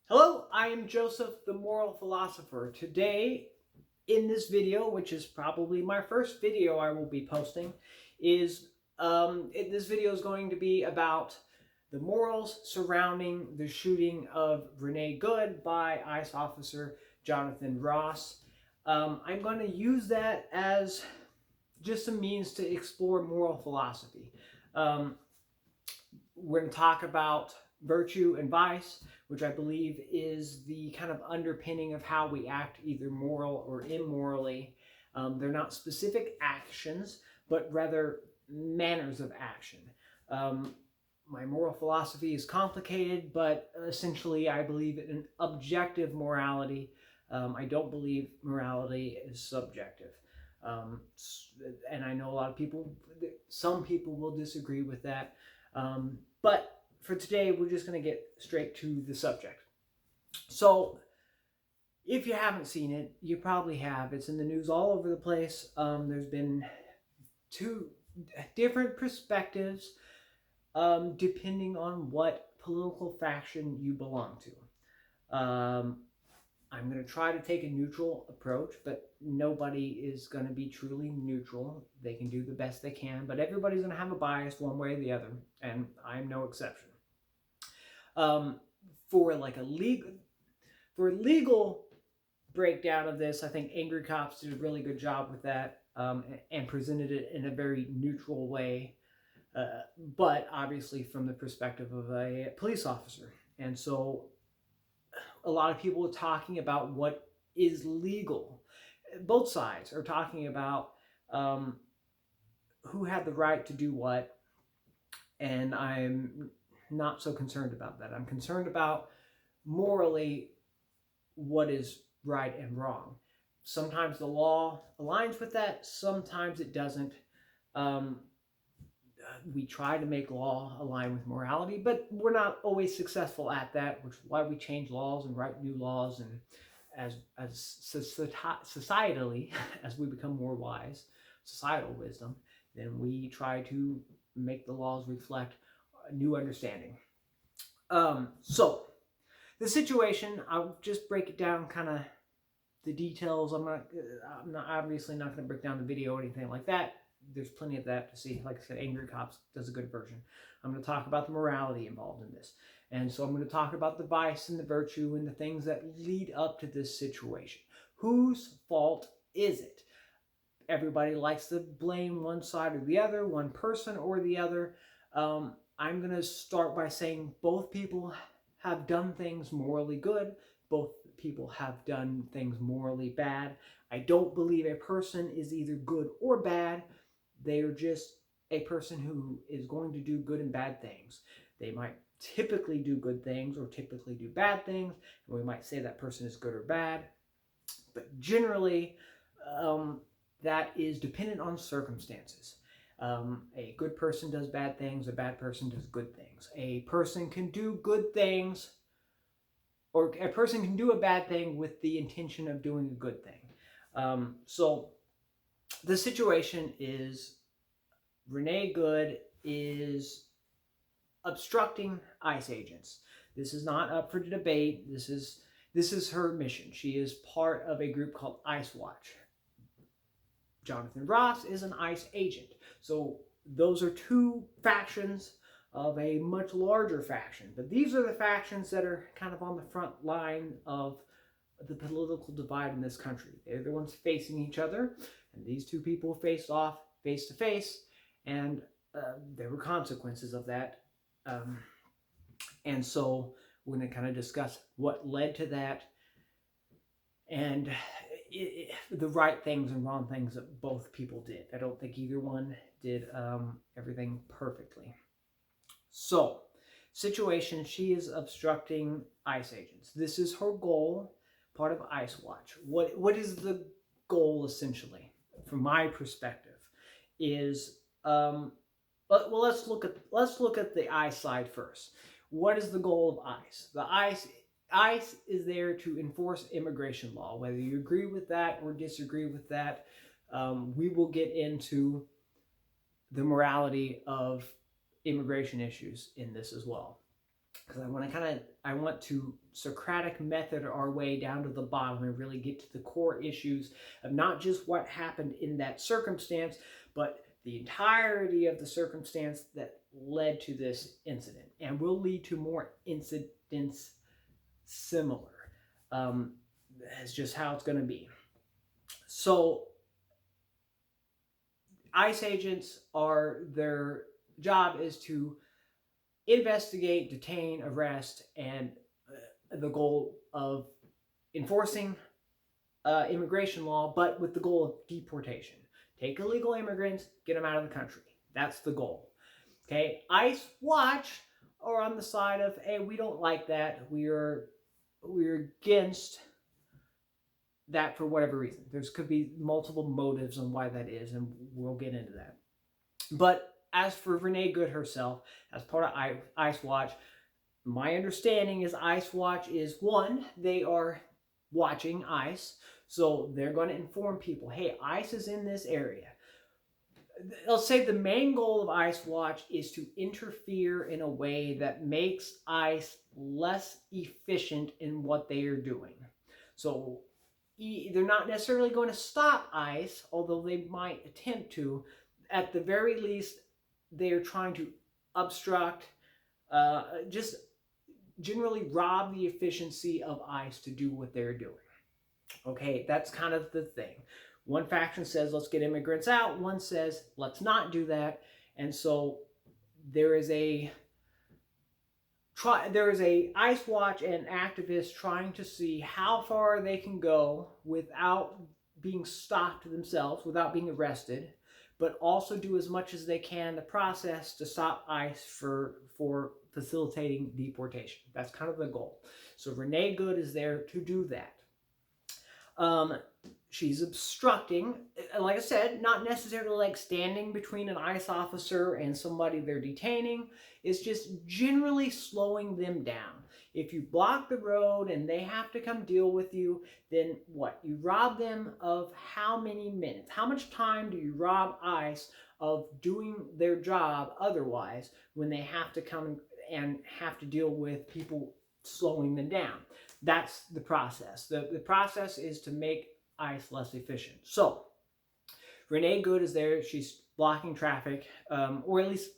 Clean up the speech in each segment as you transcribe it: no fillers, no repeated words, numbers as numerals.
Hello, I am Joseph, the moral philosopher. Today, in this video, which is probably my first video I will be posting, this video is going to be about the morals surrounding the shooting of Renee Good by ICE officer Jonathan Ross. I'm going to use that as just a means to explore moral philosophy. We're going to talk about virtue and vice, which I believe is the kind of underpinning of how we act, either moral or immorally. They're not specific actions, but rather manners of action. My moral philosophy is complicated, but essentially I believe in objective morality. I don't believe morality is subjective. And I know a lot of people, some people will disagree with that. But for today, we're just going to get straight to the subject. So, if you haven't seen it, you probably have. It's in the news all over the place. There's been two different perspectives depending on what political faction you belong to. I'm going to try to take a neutral approach, but nobody is going to be truly neutral. They can do the best they can, but everybody's going to have a bias one way or the other, and I'm no exception. For a legal breakdown of this, I think Angry Cops did a really good job with that and presented it in a very neutral way, but obviously from the perspective of a police officer. And so a lot of people are talking about what is legal. Both sides are talking about who had the right to do what, and I'm not so concerned about that. I'm concerned about morally what is right and wrong. Sometimes the law aligns with that, sometimes it doesn't. We try to make law align with morality, but we're not always successful at that, which is why we change laws and write new laws. And as societally, as we become more wise, societal wisdom, then we try to make the laws reflect a new understanding. So the situation, I'll just break it down, kind of the details. I'm not obviously not going to break down the video or anything like that. There's plenty of that to see. Like I said, Angry Cops does a good version. I'm going to talk about the morality involved in this. And so I'm going to talk about the vice and the virtue and the things that lead up to this situation. Whose fault is it? Everybody likes to blame one side or the other, one person or the other. I'm going to start by saying both people have done things morally good. Both people have done things morally bad. I don't believe a person is either good or bad. They are just a person who is going to do good and bad things. They might typically do good things or typically do bad things, and we might say that person is good or bad. But generally, that is dependent on circumstances. A good person does bad things, a bad person does good things. A person can do good things, or a person can do a bad thing with the intention of doing a good thing. So the situation is Renee Good is obstructing ICE agents. This is not up for debate. This is her mission. She is part of a group called ICE Watch. Jonathan Ross is an ICE agent. So those are two factions of a much larger faction. But these are the factions that are kind of on the front line of the political divide in this country. They're the ones facing each other, and these two people faced off face to face, and there were consequences of that. And so we're going to kind of discuss what led to that and the right things and wrong things that both people did. I don't think either one did everything perfectly. So, situation, she is obstructing ICE agents. This is her goal, part of ICE Watch. What is the goal, essentially, from my perspective, is well, let's look at the ICE side first. What is the goal of ICE? The ICE is there to enforce immigration law. Whether you agree with that or disagree with that, we will get into the morality of immigration issues in this as well. because I want to Socratic method our way down to the bottom and really get to the core issues of not just what happened in that circumstance, but the entirety of the circumstance that led to this incident, and will lead to more incidents similar. That's just how it's going to be. So, ICE agents their job is to investigate, detain, arrest, and the goal of enforcing immigration law, but with the goal of deportation. Take illegal immigrants, get them out of the country. That's the goal. Okay, ICE Watch are on the side of, hey, we don't like that. We're against that for whatever reason. There could be multiple motives on why that is, and we'll get into that. But as for Renee Good herself, as part of ICE Watch, my understanding is ICE Watch is one, they are watching ICE, so they're going to inform people, hey, ICE is in this area. I'll say the main goal of ICE Watch is to interfere in a way that makes ICE less efficient in what they are doing. So they're not necessarily going to stop ICE, although they might attempt to. At the very least, they're trying to obstruct, just generally rob the efficiency of ICE to do what they're doing. Okay, that's kind of the thing. One faction says, let's get immigrants out. One says, let's not do that. And so there is a ICE Watch and activists trying to see how far they can go without being stopped themselves, without being arrested, but also do as much as they can in the process to stop ICE for facilitating deportation. That's kind of the goal. So Renee Good is there to do that. She's obstructing, like I said, not necessarily like standing between an ICE officer and somebody they're detaining. It's just generally slowing them down. If you block the road and they have to come deal with you, then what? You rob them of how many minutes? How much time do you rob ICE of doing their job otherwise when they have to come and have to deal with people slowing them down? That's the process. The process is to make ICE less efficient. So, Renee Good is there. She's blocking traffic, or at least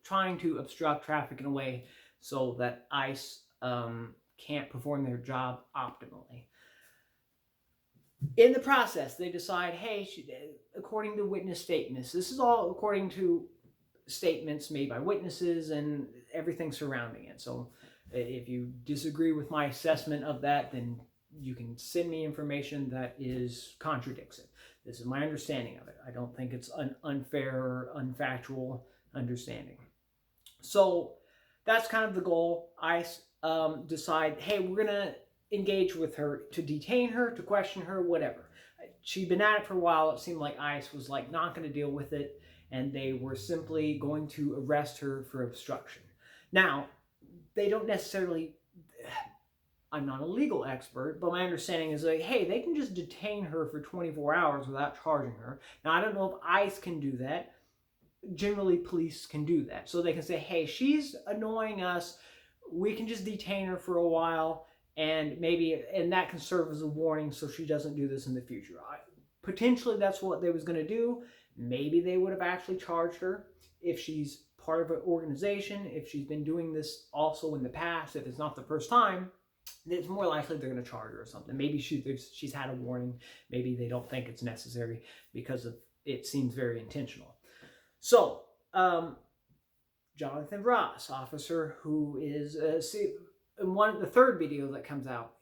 trying to obstruct traffic in a way so that ICE can't perform their job optimally. In the process, they decide, hey, according to witness statements, this is all according to statements made by witnesses and everything surrounding it. So if you disagree with my assessment of that, then you can send me information that contradicts it. This is my understanding of it. I don't think it's an unfair or unfactual understanding. So that's kind of the goal. ICE decide, hey, we're going to engage with her, to detain her, to question her, whatever. She'd been at it for a while. It seemed like ICE was like not going to deal with it, and they were simply going to arrest her for obstruction. Now, they don't necessarily, I'm not a legal expert, but my understanding is like, hey, they can just detain her for 24 hours without charging her. Now, I don't know if ICE can do that. Generally, police can do that. So they can say, hey, she's annoying us. We can just detain her for a while, and that can serve as a warning so she doesn't do this in the future. Potentially, that's what they was going to do. Maybe they would have actually charged her if she's part of an organization, if she's been doing this also in the past, if it's not the first time, then it's more likely they're going to charge her or something. Maybe she's had a warning. Maybe they don't think it's necessary because it seems very intentional. So, Jonathan Ross, officer who is, in the third video that comes out,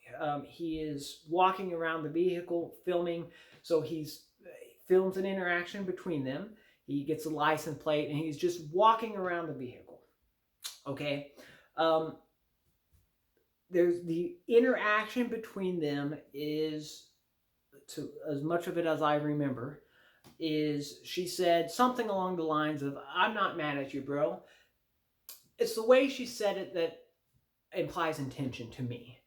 he is walking around the vehicle filming. So he films an interaction between them. He gets a license plate and he's just walking around the vehicle. Okay. There's the interaction between them is, to as much of it as I remember, is she said something along the lines of, I'm not mad at you, bro. It's the way she said it that implies intention to me.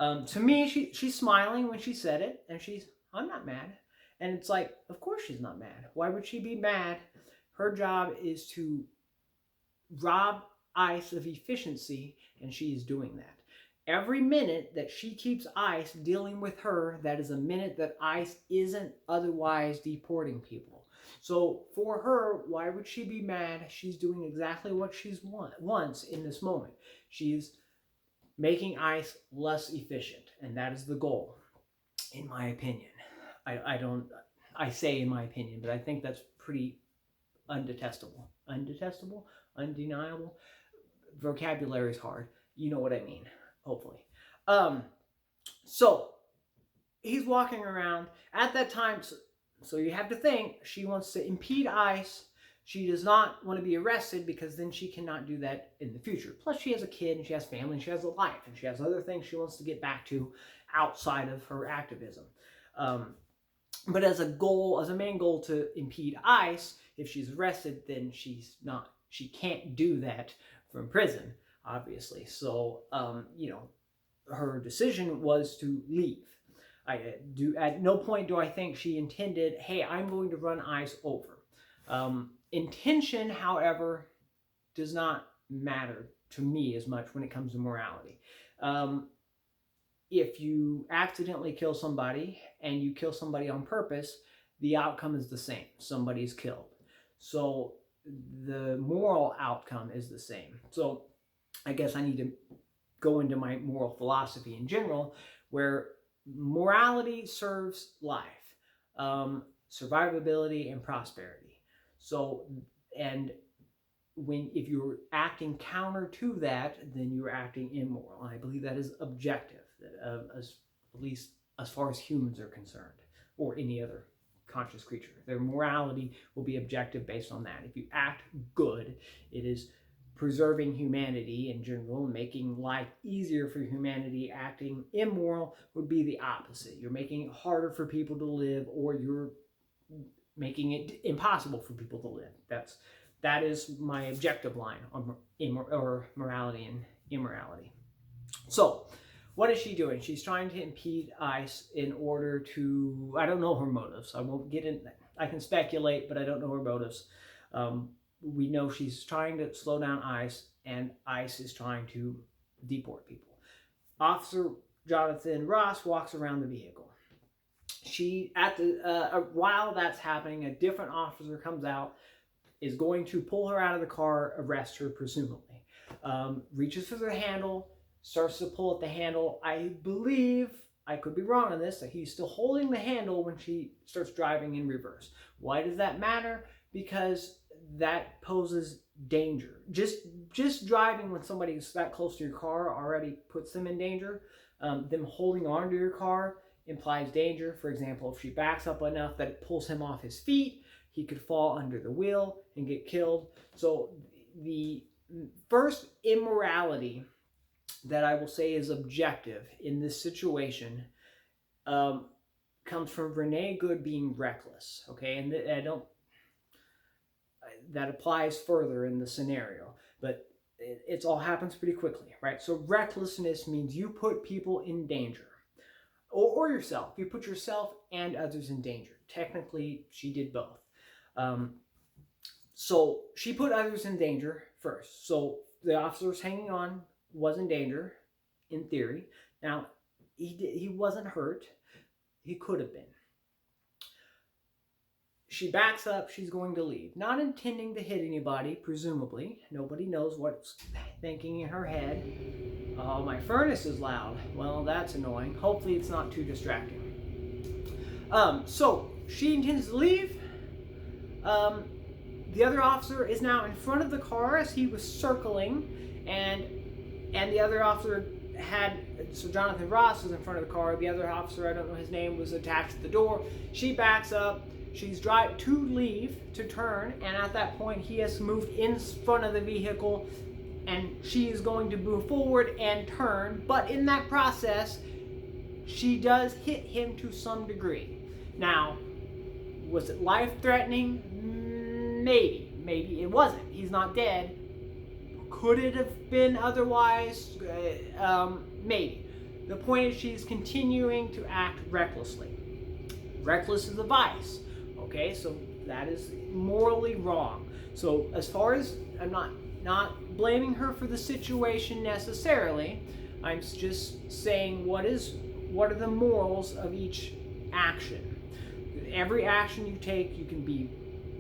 To me, she's smiling when she said it, and I'm not mad. And it's like, of course she's not mad. Why would she be mad? Her job is to rob ICE of efficiency and she is doing that. Every minute that she keeps ICE dealing with her, that is a minute that ICE isn't otherwise deporting people. So for her, why would she be mad? She's doing exactly what she's wants in this moment. She's making ICE less efficient, and that is the goal, in my opinion. I say in my opinion, but I think that's pretty undetestable. Undetestable? Undeniable? Vocabulary is hard. You know what I mean, hopefully. So he's walking around at that time. So you have to think she wants to impede ICE. She does not want to be arrested because then she cannot do that in the future. Plus, she has a kid and she has family and she has a life and she has other things she wants to get back to outside of her activism. But as a main goal to impede ICE, if she's arrested, then she can't do that from prison, obviously. So, her decision was to leave. At no point do I think she intended, hey, I'm going to run ICE over. Intention, however, does not matter to me as much when it comes to morality. If you accidentally kill somebody and you kill somebody on purpose, the outcome is the same. Somebody's killed. So the moral outcome is the same. So I guess I need to go into my moral philosophy in general, where morality serves life, survivability, and prosperity. So, and if you're acting counter to that, then you're acting immoral. And I believe that is objective, at least as far as humans are concerned, or any other conscious creature. Their morality will be objective based on that. If you act good, it is preserving humanity in general, making life easier for humanity. Acting immoral would be the opposite. You're making it harder for people to live, or you're making it impossible for people to live. That is my objective line on morality and immorality. So, what is she doing? She's trying to impede ICE in order to, I don't know her motives. I won't get in, I can speculate, but I don't know her motives. We know she's trying to slow down ICE, and ICE is trying to deport people. Officer Jonathan Ross walks around the vehicle. While that's happening, a different officer comes out, is going to pull her out of the car, arrest her presumably. Reaches for the handle, starts to pull at the handle. I believe, I could be wrong on this, that he's still holding the handle when she starts driving in reverse. Why does that matter? Because that poses danger. Just driving when somebody's that close to your car already puts them in danger. Them holding on to your car implies danger. For example, if she backs up enough that it pulls him off his feet, he could fall under the wheel and get killed. So the first immorality that I will say is objective in this situation comes from Renee Good being reckless. Okay, and that applies further in the scenario, but it all happens pretty quickly, right? So recklessness means you put people in danger, or yourself. You put yourself and others in danger. Technically, she did both. So she put others in danger first. So the officer's hanging on was in danger, in theory. Now, he wasn't hurt. He could have been. She backs up. She's going to leave. Not intending to hit anybody, presumably. Nobody knows what's thinking in her head. Oh, my furnace is loud. Well, that's annoying. Hopefully it's not too distracting. So she intends to leave. The other officer is now in front of the car as he was circling, and the other officer so Jonathan Ross was in front of the car. The other officer, I don't know his name, was attached to the door. She backs up. She's driving to leave, to turn, and at that point he has moved in front of the vehicle, and she is going to move forward and turn. But in that process, she does hit him to some degree. Now, was it life-threatening? Maybe it wasn't. He's not dead. Could it have been otherwise? Maybe. The point is she's continuing to act recklessly. Reckless is a vice. Okay, so that is morally wrong. So as far as, I'm not not blaming her for the situation necessarily. I'm just saying what are the morals of each action. Every action you take, you can be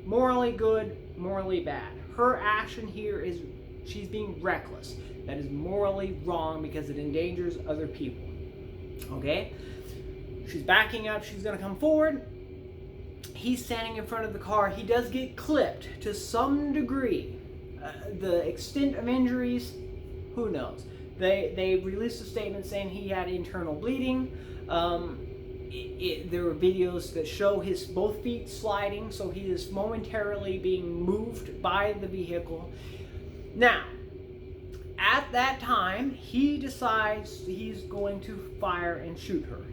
morally good, morally bad. Her action here is she's being reckless. That is morally wrong because it endangers other people. Okay? She's backing up. She's going to come forward. He's standing in front of the car. He does get clipped to some degree. The extent of injuries, who knows? They released a statement saying he had internal bleeding. There were videos that show his both feet sliding, so he is momentarily being moved by the vehicle. Now, at that time, he decides he's going to fire and shoot her.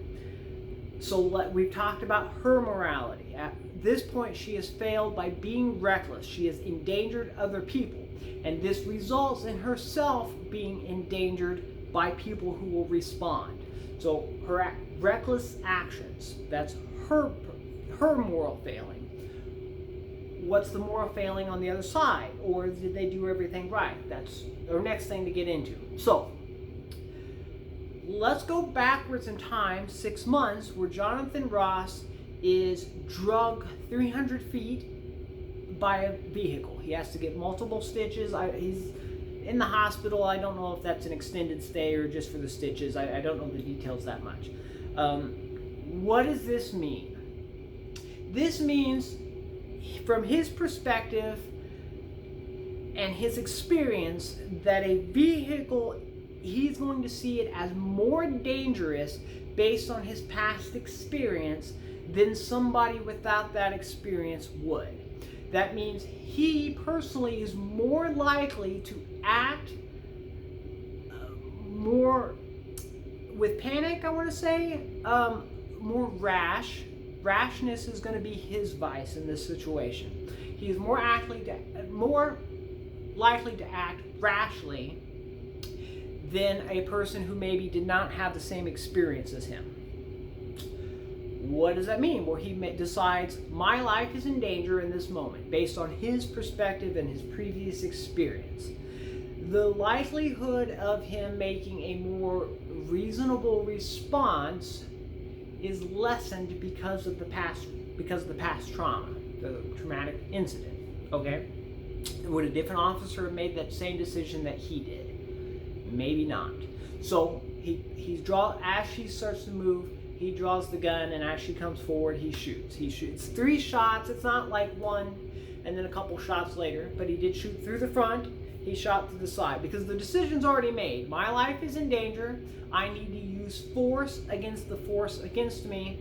So we've talked about her morality. At this point, she has failed by being reckless. She has endangered other people, and this results in herself being endangered by people who will respond. So her reckless actions, that's her moral failing. What's the moral failing on the other side? Or did they do everything right? That's our next thing to get into. So let's go backwards in time 6 months, where Jonathan Ross is drugged 300 feet by a vehicle. He has to get multiple stitches. He's in the hospital. I don't know if that's an extended stay or just for the stitches. I don't know the details that much. What does this mean? This means, from his perspective and his experience, that a vehicle, he's going to see it as more dangerous based on his past experience than somebody without that experience would. That means he personally is more likely to act more with panic, I want to say, more rash. Rashness is going to be his vice in this situation. He is more likely to act rashly than a person who maybe did not have the same experience as him. What does that mean? Well, he decides my life is in danger in this moment based on his perspective and his previous experience. The likelihood of him making a more reasonable response is lessened because of the past trauma, the traumatic incident. Okay? Would a different officer have made that same decision that he did? Maybe not. So as she starts to move, he draws the gun, and as she comes forward, he shoots. He shoots 3 shots. It's not like one and then a couple shots later, but he did shoot through the front. He shot through the side because the decision's already made. My life is in danger. I need to use force against the force against me.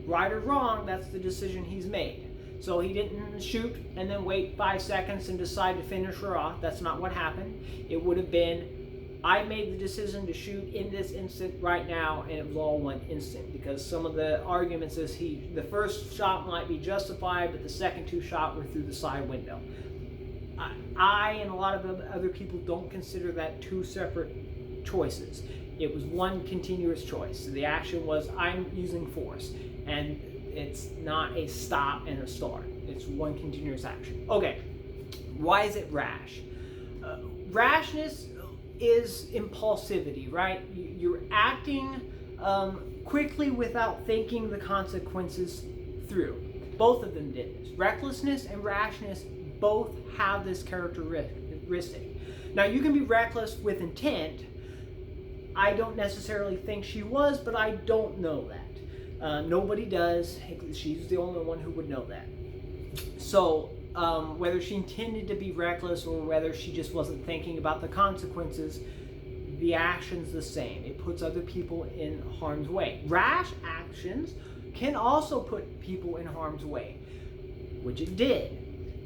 Right or wrong, that's the decision he's made. So he didn't shoot and then wait 5 seconds and decide to finish her off. That's not what happened. It would have been, I made the decision to shoot in this instant right now, and it was all one instant, because some of the arguments is the first shot might be justified, but the second 2 shots were through the side window. I and a lot of other people don't consider that 2 separate choices. It was one continuous choice. So the action was, I'm using force, and it's not a stop and a start. It's one continuous action. Okay, why is it rash? Rashness is impulsivity, right? You're acting quickly without thinking the consequences through. Both of them did this. Recklessness and rashness both have this characteristic. Now, you can be reckless with intent. I don't necessarily think she was, but I don't know that. Nobody does. She's the only one who would know that. So, whether she intended to be reckless or whether she just wasn't thinking about the consequences, the action's the same. It puts other people in harm's way. Rash actions can also put people in harm's way, which it did.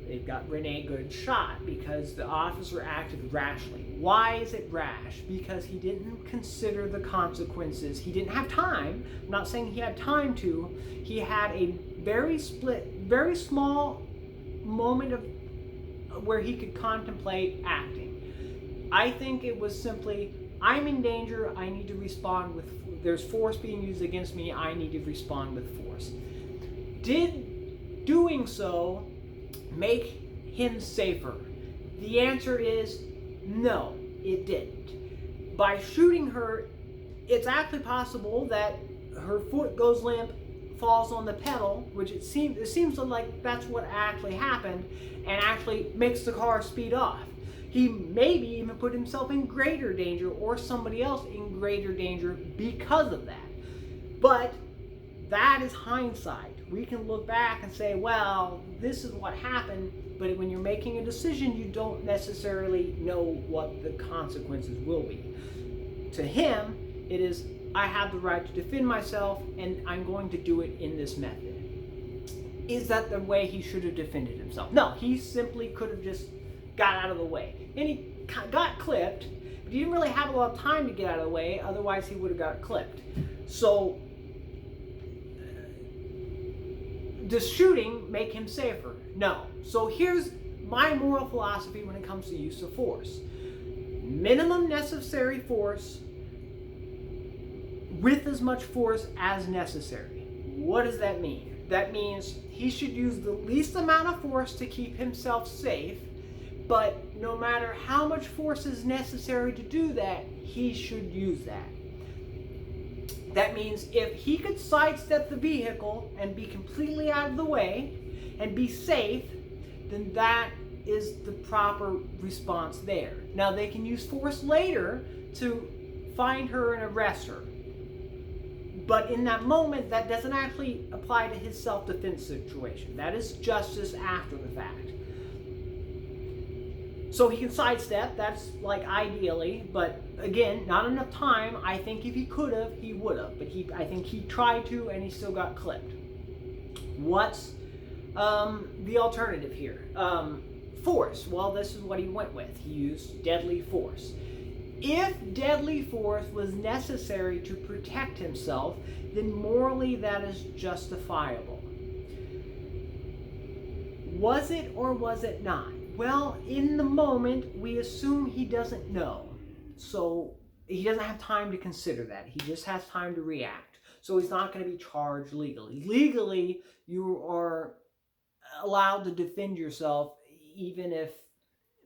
It got Renee Good shot because the officer acted rashly. Why is it rash? Because he didn't consider the consequences. He didn't have time. I'm not saying he had time to. He had a very small moment of where he could contemplate acting. I think it was simply, I'm in danger, I need to respond with, there's force being used against me, I need to respond with force. Did doing so make him safer? The answer is no, it didn't. By shooting her, it's actually possible that her foot goes limp, falls on the pedal, which it seems like that's what actually happened, and actually makes the car speed off. He maybe even put himself in greater danger, or somebody else in greater danger because of that. But that is hindsight. We can look back and say, well, this is what happened, but when you're making a decision, you don't necessarily know what the consequences will be. To him, it is, I have the right to defend myself, and I'm going to do it in this method. Is that the way he should have defended himself? No, he simply could have just got out of the way. And he got clipped, but he didn't really have a lot of time to get out of the way, otherwise he would have got clipped. So, does shooting make him safer? No. So here's my moral philosophy when it comes to use of force. Minimum necessary force with as much force as necessary. What does that mean? That means he should use the least amount of force to keep himself safe, but no matter how much force is necessary to do that, he should use that. That means if he could sidestep the vehicle and be completely out of the way and be safe, then that is the proper response there. Now they can use force later to find her and arrest her. But in that moment, that doesn't actually apply to his self-defense situation. That is justice after the fact. So he can sidestep, that's like ideally, but again, not enough time. I think if he could have, he would have. But I think he tried to, and he still got clipped. What's the alternative here? Force. Well, this is what he went with. He used deadly force. If deadly force was necessary to protect himself, then morally that is justifiable. Was it or was it not? Well, in the moment, we assume he doesn't know. So he doesn't have time to consider that. He just has time to react. So he's not going to be charged legally. Legally, you are allowed to defend yourself, even if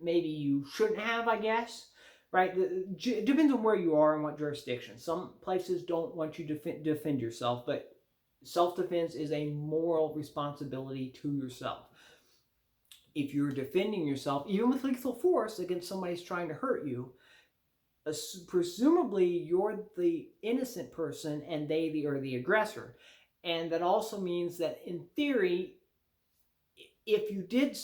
maybe you shouldn't have, I guess. Right? It depends on where you are and what jurisdiction. Some places don't want you to defend yourself, but self-defense is a moral responsibility to yourself. If you're defending yourself, even with lethal force against somebody who's trying to hurt you, presumably you're the innocent person and they are the aggressor. And that also means that in theory, if you did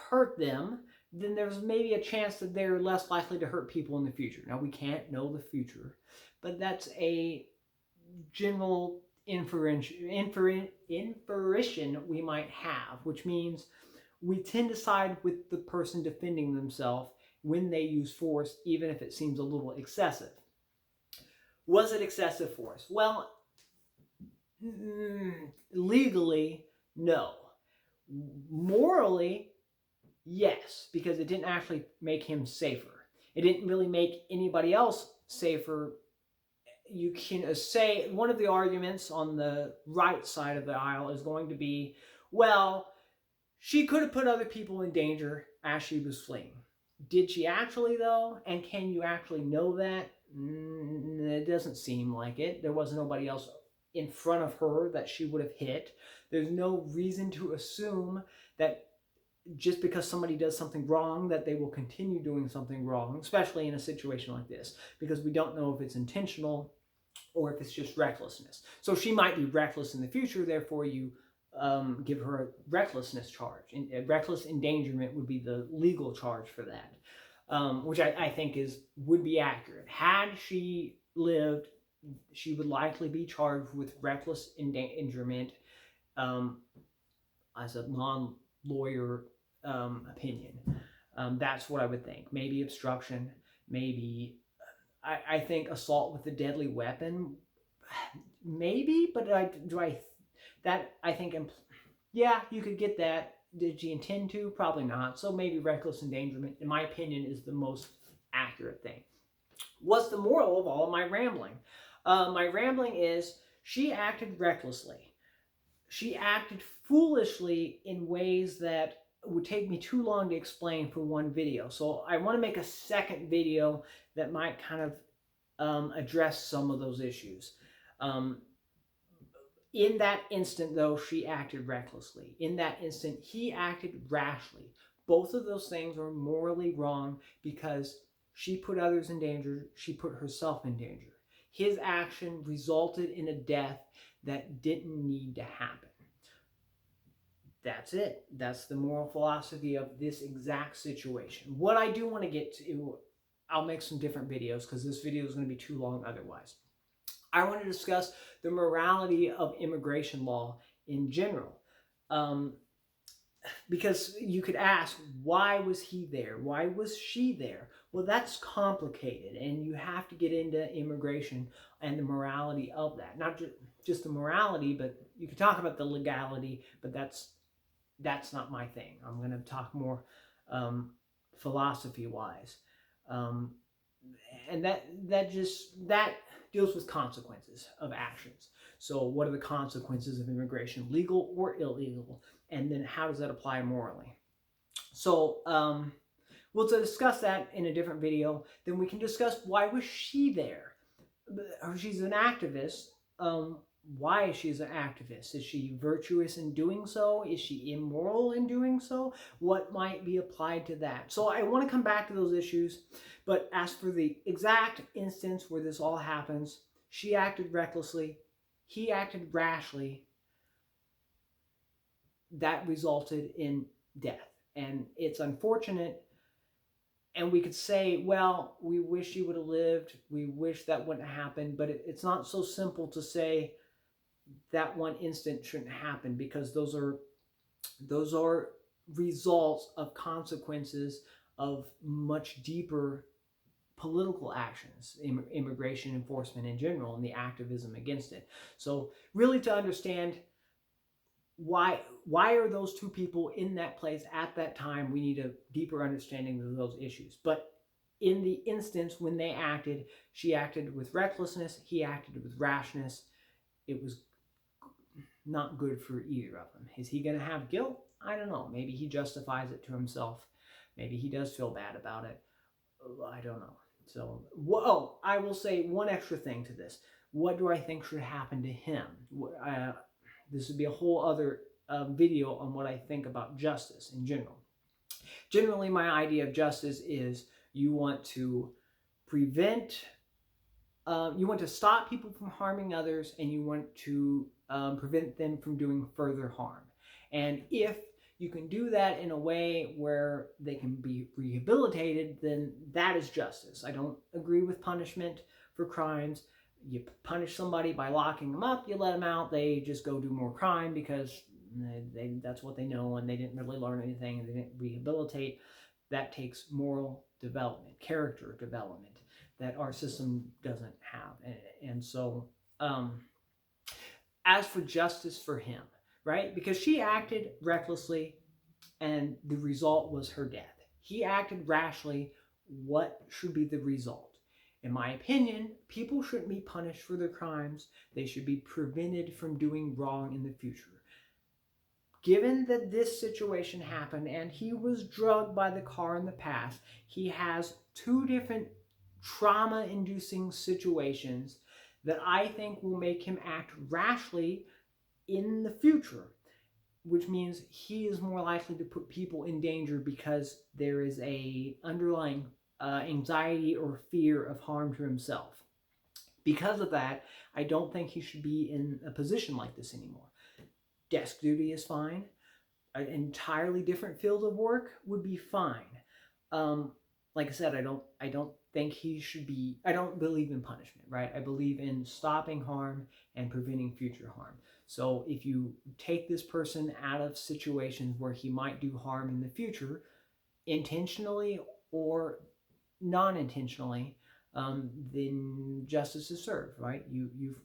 hurt them, then there's maybe a chance that they're less likely to hurt people in the future. Now, we can't know the future, but that's a general inference we might have, which means we tend to side with the person defending themselves when they use force, even if it seems a little excessive. Was it excessive force? Well, legally, no. Morally, yes, because it didn't actually make him safer. It didn't really make anybody else safer. You can say one of the arguments on the right side of the aisle is going to be, well, she could have put other people in danger as she was fleeing. Did she actually, though? And can you actually know that? It doesn't seem like it. There was nobody else in front of her that she would have hit. There's no reason to assume that just because somebody does something wrong that they will continue doing something wrong, especially in a situation like this, because we don't know if it's intentional or if it's just recklessness. So she might be reckless in the future, therefore you give her a recklessness charge. And reckless endangerment would be the legal charge for that, which I think would be accurate. Had she lived, she would likely be charged with reckless endangerment as a non-lawyer opinion. That's what I would think. Maybe obstruction, maybe, I think assault with a deadly weapon, maybe, but yeah, you could get that. Did she intend to? Probably not. So maybe reckless endangerment, in my opinion, is the most accurate thing. What's the moral of all of my rambling? My rambling is she acted recklessly. She acted foolishly in ways that would take me too long to explain for one video. So I want to make a second video that might kind of address some of those issues. In that instant, though, she acted recklessly. In that instant, he acted rashly. Both of those things are morally wrong because she put others in danger, she put herself in danger. His action resulted in a death that didn't need to happen. That's it. That's the moral philosophy of this exact situation. What I do want to get to, I'll make some different videos because this video is going to be too long otherwise. I want to discuss the morality of immigration law in general. Because you could ask, why was he there? Why was she there? Well, that's complicated, and you have to get into immigration and the morality of that. Not just the morality, but you could talk about the legality, but that's not my thing. I'm going to talk more philosophy-wise. And that deals with consequences of actions. So what are the consequences of immigration, legal or illegal? And then how does that apply morally? So we'll discuss that in a different video. Then we can discuss, why was she there? She's an activist. Why is she an activist? Is she virtuous in doing so? Is she immoral in doing so? What might be applied to that? So I want to come back to those issues, but as for the exact instance where this all happens, she acted recklessly, he acted rashly, that resulted in death. And it's unfortunate, and we could say, well, we wish she would have lived, we wish that wouldn't have happened, but it's not so simple to say that one instant shouldn't happen, because those are results of consequences of much deeper political actions, immigration enforcement in general, and the activism against it. So really, to understand why are those two people in that place at that time, we need a deeper understanding of those issues. But in the instance when they acted, she acted with recklessness, he acted with rashness. It was not good for either of them. Is he going to have guilt? I don't know. Maybe he justifies it to himself. Maybe he does feel bad about it. I don't know. So, I will say one extra thing to this. What do I think should happen to him? This would be a whole other video on what I think about justice in general. Generally, my idea of justice is you want to prevent, you want to stop people from harming others, and you want to prevent them from doing further harm. And if you can do that in a way where they can be rehabilitated, then that is justice. I don't agree with punishment for crimes. You punish somebody by locking them up, you let them out, they just go do more crime because that's what they know, and they didn't really learn anything, and they didn't rehabilitate. That takes moral development, character development, that our system doesn't have. And so, as for justice for him, right? Because she acted recklessly, and the result was her death. He acted rashly. What should be the result? In my opinion, people shouldn't be punished for their crimes. They should be prevented from doing wrong in the future. Given that this situation happened and he was drugged by the car in the past, he has two different trauma-inducing situations that I think will make him act rashly in the future, which means he is more likely to put people in danger because there is a underlying anxiety or fear of harm to himself. Because of that, I don't think he should be in a position like this anymore. Desk duty is fine. An entirely different field of work would be fine. Like I said, I don't think he should be, I don't believe in punishment, right? I believe in stopping harm and preventing future harm. So if you take this person out of situations where he might do harm in the future, intentionally or non-intentionally, then justice is served, right? You've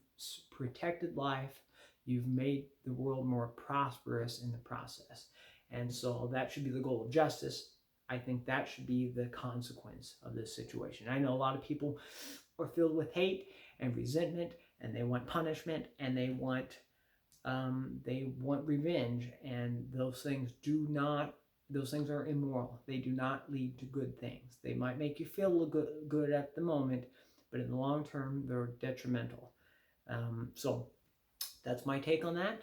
protected life, you've made the world more prosperous in the process. And so that should be the goal of justice. I think that should be the consequence of this situation. I know a lot of people are filled with hate and resentment, and they want punishment, and they want revenge, and those things do not Those things are immoral. They do not lead to good things. They might make you feel good at the moment, but in the long term, they're detrimental. So that's my take on that.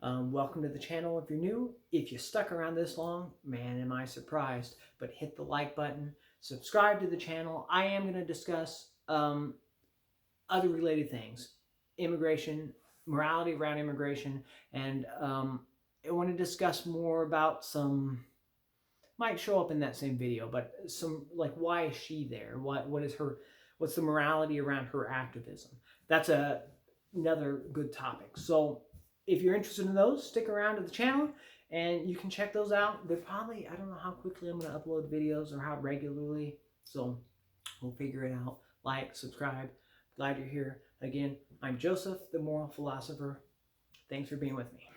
Welcome to the channel if you're new. If you stuck around this long, man, am I surprised. But hit the like button, subscribe to the channel. I am going to discuss other related things, immigration, morality around immigration, and I want to discuss more about some, might show up in that same video, but some, like, why is she there? What is her, what's the morality around her activism? That's another good topic. So if you're interested in those, stick around to the channel and you can check those out. They're probably, I don't know how quickly I'm going to upload videos or how regularly, so we'll figure it out. Like, subscribe. Glad you're here. Again, I'm Joseph, the Moral Philosopher. Thanks for being with me.